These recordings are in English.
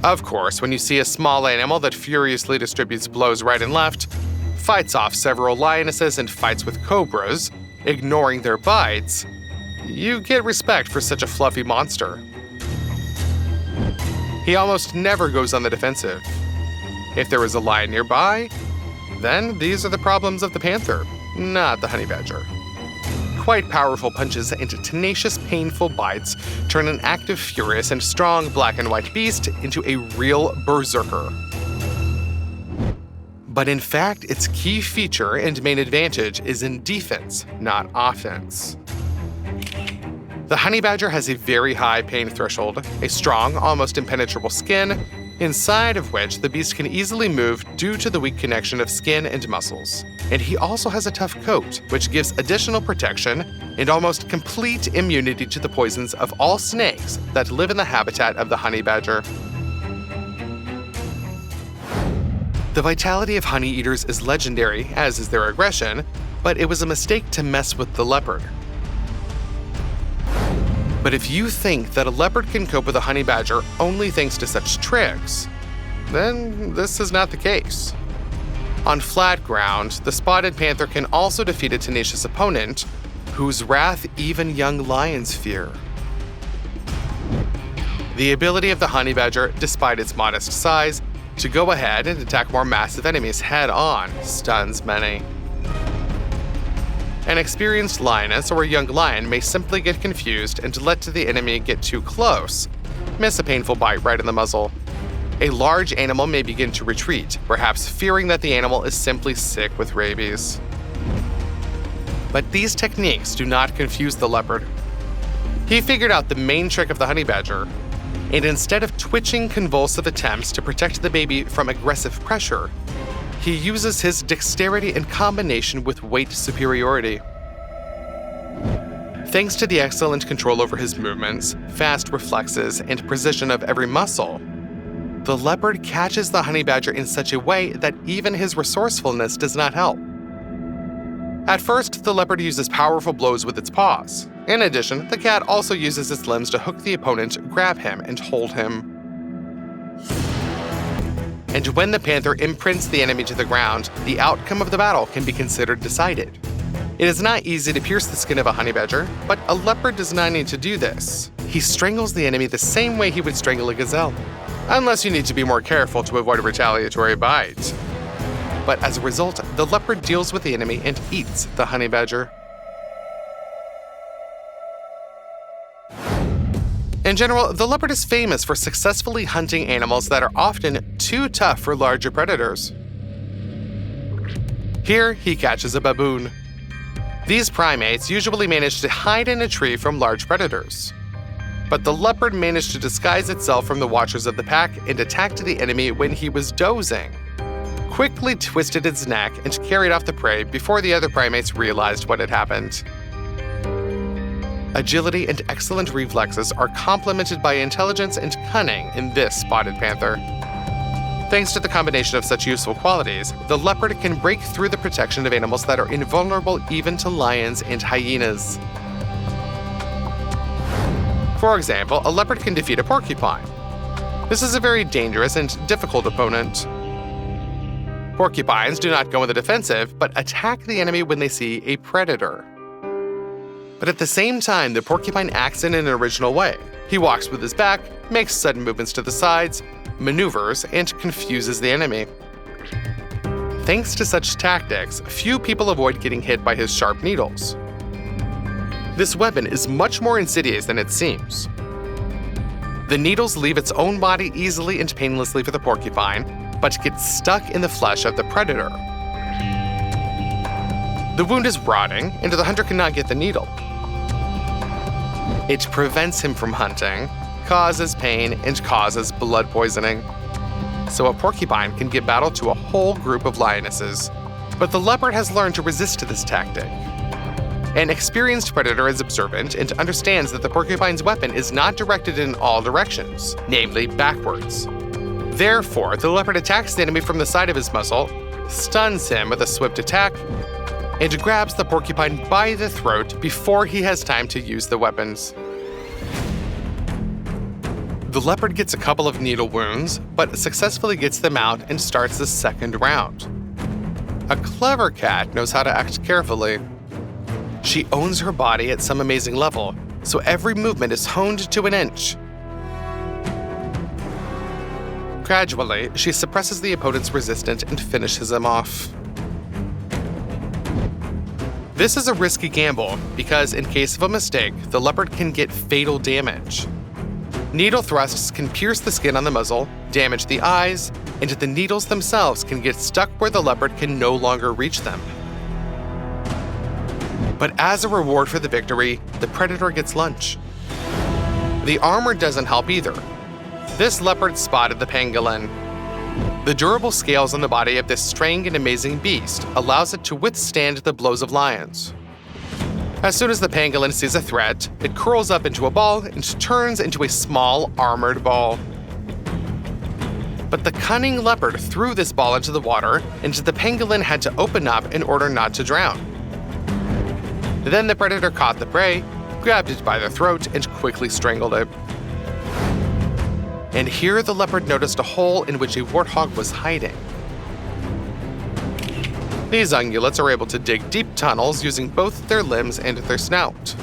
Of course, when you see a small animal that furiously distributes blows right and left, fights off several lionesses and fights with cobras, ignoring their bites, you get respect for such a fluffy monster. He almost never goes on the defensive. If there is a lion nearby, then these are the problems of the panther, not the honey badger. Quite powerful punches and tenacious, painful bites turn an active, furious, and strong black and white beast into a real berserker. But in fact, its key feature and main advantage is in defense, not offense. The honey badger has a very high pain threshold, a strong, almost impenetrable skin, inside of which the beast can easily move due to the weak connection of skin and muscles. And he also has a tough coat, which gives additional protection and almost complete immunity to the poisons of all snakes that live in the habitat of the honey badger. The vitality of honey eaters is legendary, as is their aggression, but it was a mistake to mess with the leopard. But if you think that a leopard can cope with a honey badger only thanks to such tricks, then this is not the case. On flat ground, the spotted panther can also defeat a tenacious opponent, whose wrath even young lions fear. The ability of the honey badger, despite its modest size, to go ahead and attack more massive enemies head-on stuns many. An experienced lioness or a young lion may simply get confused and let the enemy get too close, miss a painful bite right in the muzzle. A large animal may begin to retreat, perhaps fearing that the animal is simply sick with rabies. But these techniques do not confuse the leopard. He figured out the main trick of the honey badger, and instead of twitching convulsive attempts to protect the baby from aggressive pressure, he uses his dexterity in combination with weight superiority. Thanks to the excellent control over his movements, fast reflexes, and precision of every muscle, the leopard catches the honey badger in such a way that even his resourcefulness does not help. At first, the leopard uses powerful blows with its paws. In addition, the cat also uses its limbs to hook the opponent, grab him, and hold him. And when the panther imprints the enemy to the ground, the outcome of the battle can be considered decided. It is not easy to pierce the skin of a honey badger, but a leopard does not need to do this. He strangles the enemy the same way he would strangle a gazelle, unless you need to be more careful to avoid a retaliatory bite. But as a result, the leopard deals with the enemy and eats the honey badger. In general, the leopard is famous for successfully hunting animals that are often too tough for larger predators. Here, he catches a baboon. These primates usually manage to hide in a tree from large predators. But the leopard managed to disguise itself from the watchers of the pack and attacked the enemy when he was dozing, quickly twisted its neck, and carried off the prey before the other primates realized what had happened. Agility and excellent reflexes are complemented by intelligence and cunning in this spotted panther. Thanks to the combination of such useful qualities, the leopard can break through the protection of animals that are invulnerable even to lions and hyenas. For example, a leopard can defeat a porcupine. This is a very dangerous and difficult opponent. Porcupines do not go on the defensive, but attack the enemy when they see a predator. But at the same time, the porcupine acts in an original way. He walks with his back, makes sudden movements to the sides, maneuvers, and confuses the enemy. Thanks to such tactics, few people avoid getting hit by his sharp needles. This weapon is much more insidious than it seems. The needles leave its own body easily and painlessly for the porcupine, but get stuck in the flesh of the predator. The wound is rotting, and the hunter cannot get the needle. It prevents him from hunting, causes pain, and causes blood poisoning. So a porcupine can give battle to a whole group of lionesses. But the leopard has learned to resist this tactic. An experienced predator is observant and understands that the porcupine's weapon is not directed in all directions, namely backwards. Therefore, the leopard attacks the enemy from the side of his muzzle, stuns him with a swift attack, and grabs the porcupine by the throat before he has time to use the weapons. The leopard gets a couple of needle wounds, but successfully gets them out and starts the second round. A clever cat knows how to act carefully. She owns her body at some amazing level, so every movement is honed to an inch. Gradually, she suppresses the opponent's resistance and finishes him off. This is a risky gamble because in case of a mistake, the leopard can get fatal damage. Needle thrusts can pierce the skin on the muzzle, damage the eyes, and the needles themselves can get stuck where the leopard can no longer reach them. But as a reward for the victory, the predator gets lunch. The armor doesn't help either. This leopard spotted the pangolin. The durable scales on the body of this strange and amazing beast allows it to withstand the blows of lions. As soon as the pangolin sees a threat, it curls up into a ball and turns into a small, armored ball. But the cunning leopard threw this ball into the water, and the pangolin had to open up in order not to drown. Then the predator caught the prey, grabbed it by the throat, and quickly strangled it. And here the leopard noticed a hole in which a warthog was hiding. These ungulates are able to dig deep tunnels using both their limbs and their snout.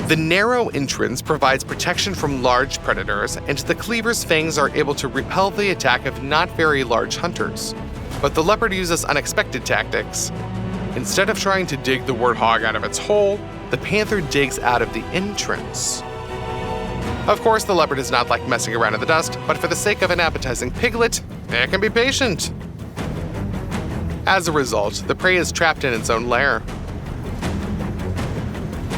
The narrow entrance provides protection from large predators, and the cleaver's fangs are able to repel the attack of not very large hunters. But the leopard uses unexpected tactics. Instead of trying to dig the warthog out of its hole, the panther digs out of the entrance. Of course, the leopard does not like messing around in the dust, but for the sake of an appetizing piglet, it can be patient. As a result, the prey is trapped in its own lair.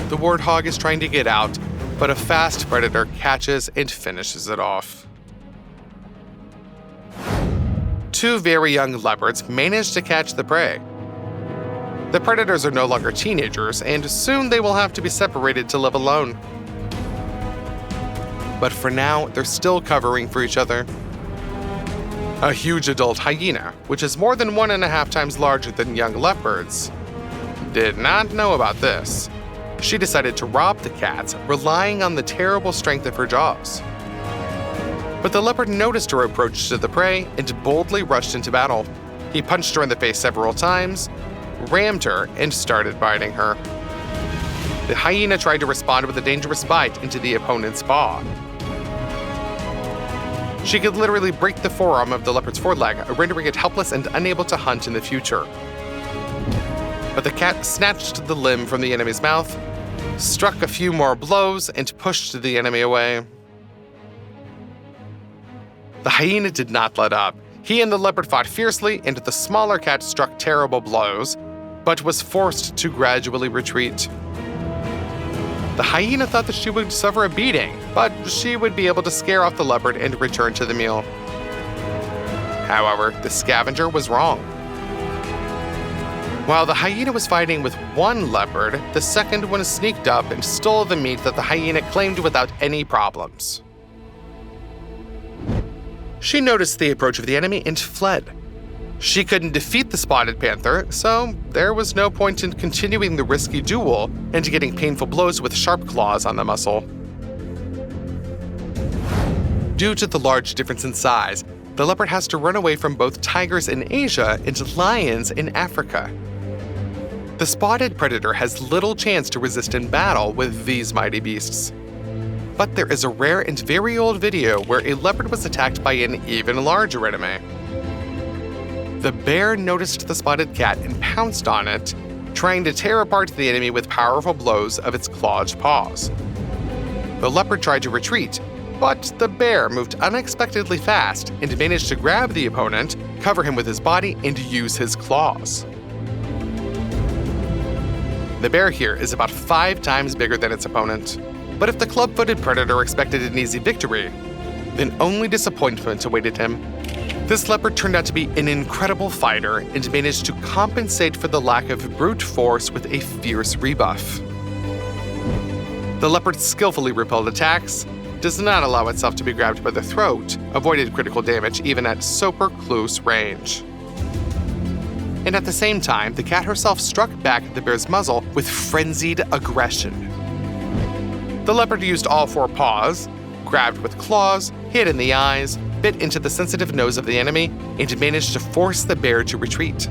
The warthog is trying to get out, but a fast predator catches and finishes it off. Two very young leopards manage to catch the prey. The predators are no longer teenagers, and soon they will have to be separated to live alone. But for now, they're still covering for each other. A huge adult hyena, which is more than 1.5 times larger than young leopards, did not know about this. She decided to rob the cats, relying on the terrible strength of her jaws. But the leopard noticed her approach to the prey and boldly rushed into battle. He punched her in the face several times, rammed her, and started biting her. The hyena tried to respond with a dangerous bite into the opponent's paw. She could literally break the forearm of the leopard's foreleg, rendering it helpless and unable to hunt in the future. But the cat snatched the limb from the enemy's mouth, struck a few more blows, and pushed the enemy away. The hyena did not let up. He and the leopard fought fiercely, and the smaller cat struck terrible blows, but was forced to gradually retreat. The hyena thought that she would suffer a beating, but she would be able to scare off the leopard and return to the meal. However, the scavenger was wrong. While the hyena was fighting with one leopard, the second one sneaked up and stole the meat that the hyena claimed without any problems. She noticed the approach of the enemy and fled. She couldn't defeat the spotted panther, so there was no point in continuing the risky duel and getting painful blows with sharp claws on the muscle. Due to the large difference in size, the leopard has to run away from both tigers in Asia and lions in Africa. The spotted predator has little chance to resist in battle with these mighty beasts. But there is a rare and very old video where a leopard was attacked by an even larger enemy. The bear noticed the spotted cat and pounced on it, trying to tear apart the enemy with powerful blows of its clawed paws. The leopard tried to retreat, but the bear moved unexpectedly fast and managed to grab the opponent, cover him with his body, and use his claws. The bear here is about 5 times bigger than its opponent. But if the club-footed predator expected an easy victory, then only disappointment awaited him. This leopard turned out to be an incredible fighter and managed to compensate for the lack of brute force with a fierce rebuff. The leopard skillfully repelled attacks, does not allow itself to be grabbed by the throat, avoided critical damage even at super close range. And at the same time, the cat herself struck back at the bear's muzzle with frenzied aggression. The leopard used all 4 paws, grabbed with claws, hit in the eyes, bit into the sensitive nose of the enemy, and managed to force the bear to retreat.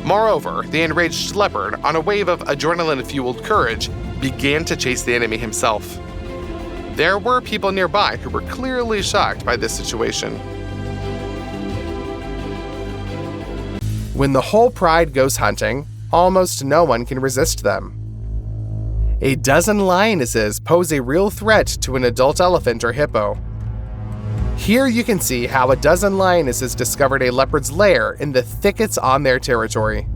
Moreover, the enraged leopard, on a wave of adrenaline-fueled courage, began to chase the enemy himself. There were people nearby who were clearly shocked by this situation. When the whole pride goes hunting, almost no one can resist them. A dozen lionesses pose a real threat to an adult elephant or hippo. Here you can see how a dozen lionesses discovered a leopard's lair in the thickets on their territory.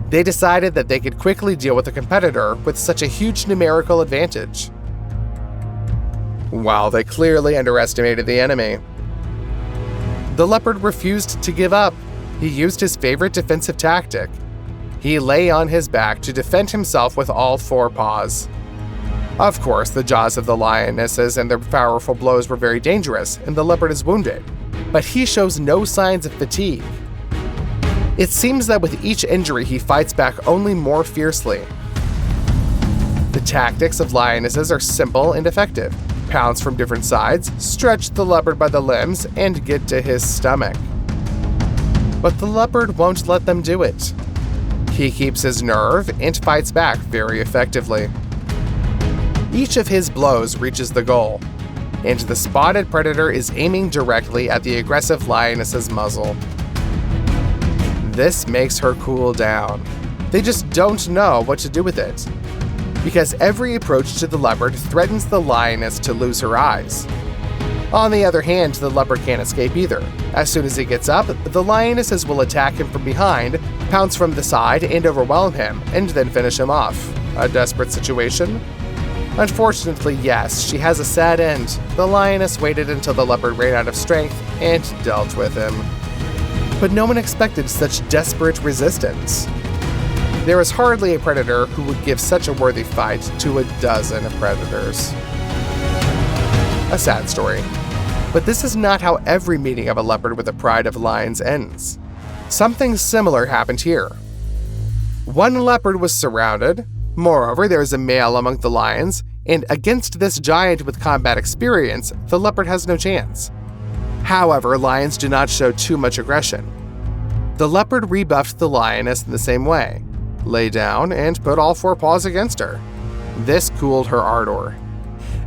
They decided that they could quickly deal with a competitor with such a huge numerical advantage. While they clearly underestimated the enemy. The leopard refused to give up. He used his favorite defensive tactic. He lay on his back to defend himself with all 4 paws. Of course, the jaws of the lionesses and their powerful blows were very dangerous, and the leopard is wounded, but he shows no signs of fatigue. It seems that with each injury, he fights back only more fiercely. The tactics of lionesses are simple and effective. Pounce from different sides, stretch the leopard by the limbs, and get to his stomach. But the leopard won't let them do it. He keeps his nerve and fights back very effectively. Each of his blows reaches the goal, and the spotted predator is aiming directly at the aggressive lioness's muzzle. This makes her cool down. They just don't know what to do with it, because every approach to the leopard threatens the lioness to lose her eyes. On the other hand, the leopard can't escape either. As soon as he gets up, the lionesses will attack him from behind, pounce from the side, and overwhelm him, and then finish him off. A desperate situation? Unfortunately, yes, she has a sad end. The lioness waited until the leopard ran out of strength and dealt with him. But no one expected such desperate resistance. There is hardly a predator who would give such a worthy fight to a dozen predators. A sad story. But this is not how every meeting of a leopard with a pride of lions ends. Something similar happened here. One leopard was surrounded. Moreover, there is a male among the lions, and against this giant with combat experience, the leopard has no chance. However, lions do not show too much aggression. The leopard rebuffed the lioness in the same way. Lay down and put all 4 paws against her. This cooled her ardor.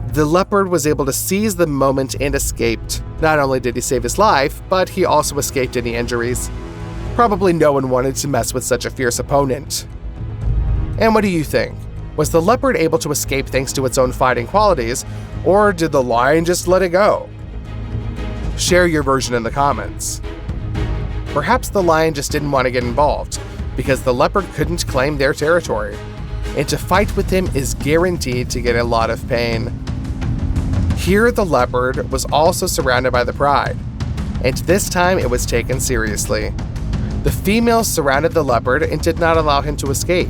The leopard was able to seize the moment and escaped. Not only did he save his life, but he also escaped any injuries. Probably no one wanted to mess with such a fierce opponent. And what do you think? Was the leopard able to escape thanks to its own fighting qualities, or did the lion just let it go? Share your version in the comments. Perhaps the lion just didn't want to get involved, because the leopard couldn't claim their territory, and to fight with him is guaranteed to get a lot of pain. Here the leopard was also surrounded by the pride, and this time it was taken seriously. The female surrounded the leopard and did not allow him to escape.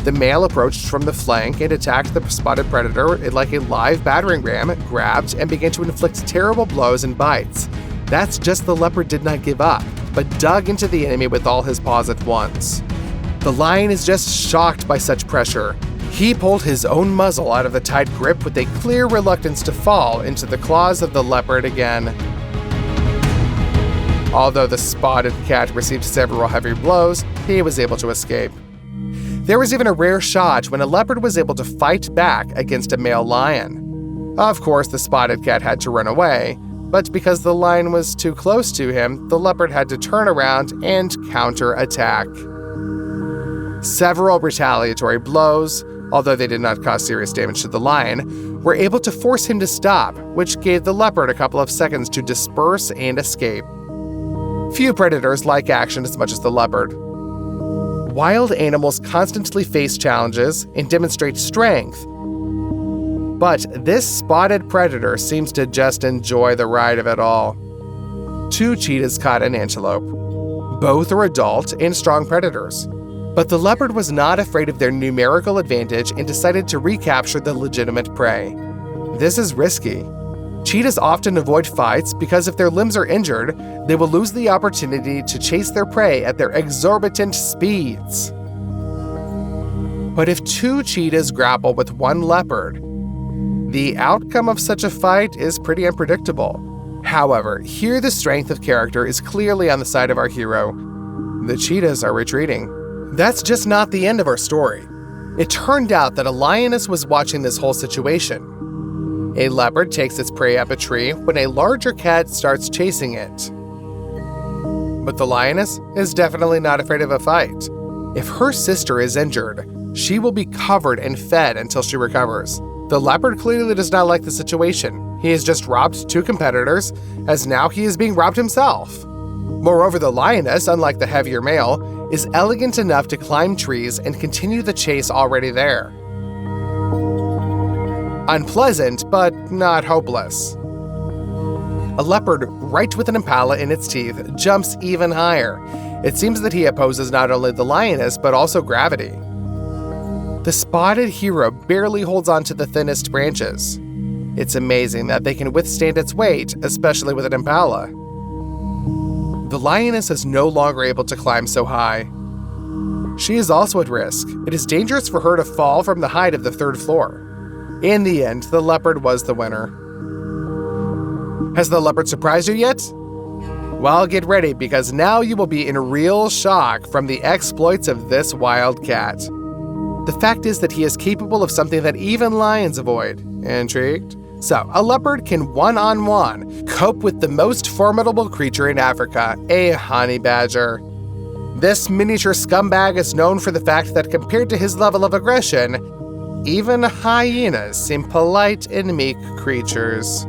The male approached from the flank and attacked the spotted predator like a live battering ram, grabbed, and began to inflict terrible blows and bites. That's just the leopard did not give up, but dug into the enemy with all his paws at once. The lion is just shocked by such pressure. He pulled his own muzzle out of the tight grip with a clear reluctance to fall into the claws of the leopard again. Although the spotted cat received several heavy blows, he was able to escape. There was even a rare shot when a leopard was able to fight back against a male lion. Of course, the spotted cat had to run away, but because the lion was too close to him, the leopard had to turn around and counterattack. Several retaliatory blows, although they did not cause serious damage to the lion, were able to force him to stop, which gave the leopard a couple of seconds to disperse and escape. Few predators like action as much as the leopard. Wild animals constantly face challenges and demonstrate strength, but this spotted predator seems to just enjoy the ride of it all. 2 cheetahs caught an antelope. Both are adult and strong predators, but the leopard was not afraid of their numerical advantage and decided to recapture the legitimate prey. This is risky. Cheetahs often avoid fights because if their limbs are injured, they will lose the opportunity to chase their prey at their exorbitant speeds. But if two cheetahs grapple with one leopard, the outcome of such a fight is pretty unpredictable. However, here the strength of character is clearly on the side of our hero. The cheetahs are retreating. That's just not the end of our story. It turned out that a lioness was watching this whole situation. A leopard takes its prey up a tree when a larger cat starts chasing it. But the lioness is definitely not afraid of a fight. If her sister is injured, she will be covered and fed until she recovers. The leopard clearly does not like the situation. He has just robbed two competitors, as now he is being robbed himself. Moreover, the lioness, unlike the heavier male, is elegant enough to climb trees and continue the chase already there. Unpleasant, but not hopeless. A leopard, right with an impala in its teeth, jumps even higher. It seems that he opposes not only the lioness, but also gravity. The spotted hero barely holds on to the thinnest branches. It's amazing that they can withstand its weight, especially with an impala. The lioness is no longer able to climb so high. She is also at risk. It is dangerous for her to fall from the height of the third floor. In the end, the leopard was the winner. Has the leopard surprised you yet? Well, get ready, because now you will be in real shock from the exploits of this wild cat. The fact is that he is capable of something that even lions avoid. Intrigued? So, a leopard can one-on-one cope with the most formidable creature in Africa, a honey badger. This miniature scumbag is known for the fact that compared to his level of aggression, even hyenas seem polite and meek creatures.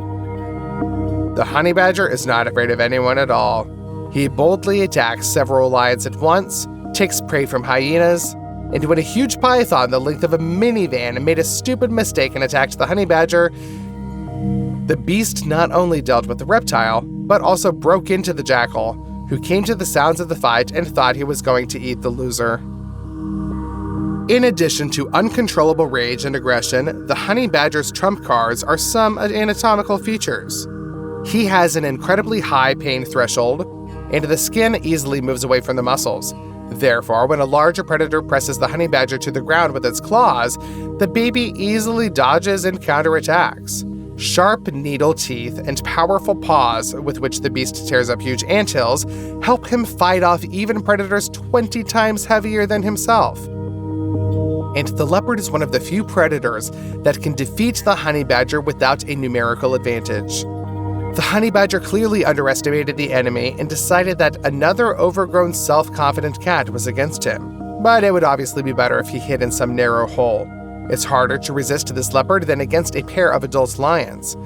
The honey badger is not afraid of anyone at all. He boldly attacks several lions at once, takes prey from hyenas, and when a huge python the length of a minivan made a stupid mistake and attacked the honey badger, the beast not only dealt with the reptile, but also broke into the jackal, who came to the sounds of the fight and thought he was going to eat the loser. In addition to uncontrollable rage and aggression, the honey badger's trump cards are some anatomical features. He has an incredibly high pain threshold, and the skin easily moves away from the muscles. Therefore, when a larger predator presses the honey badger to the ground with its claws, the baby easily dodges and counterattacks. Sharp needle teeth and powerful paws with which the beast tears up huge anthills help him fight off even predators 20 times heavier than himself. And the leopard is one of the few predators that can defeat the honey badger without a numerical advantage. The honey badger clearly underestimated the enemy and decided that another overgrown, self-confident cat was against him. But it would obviously be better if he hid in some narrow hole. It's harder to resist this leopard than against a pair of adult lions.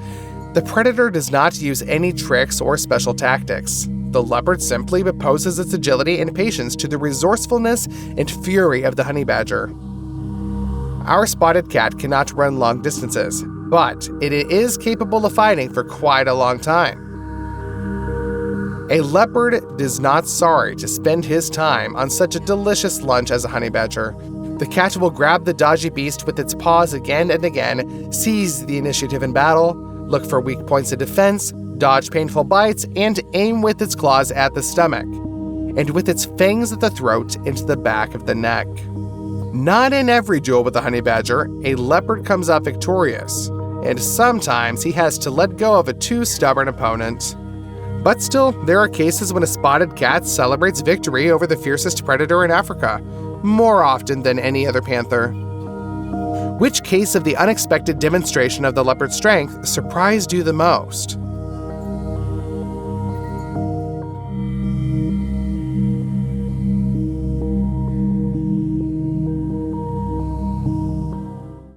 The predator does not use any tricks or special tactics. The leopard simply opposes its agility and patience to the resourcefulness and fury of the honey badger. Our spotted cat cannot run long distances, but it is capable of fighting for quite a long time. A leopard is not sorry to spend his time on such a delicious lunch as a honey badger. The cat will grab the dodgy beast with its paws again and again, seize the initiative in battle, look for weak points of defense, dodge painful bites, and aim with its claws at the stomach, and with its fangs at the throat into the back of the neck. Not in every duel with the honey badger, a leopard comes out victorious, and sometimes he has to let go of a too stubborn opponent. But still, there are cases when a spotted cat celebrates victory over the fiercest predator in Africa, more often than any other panther. Which case of the unexpected demonstration of the leopard's strength surprised you the most?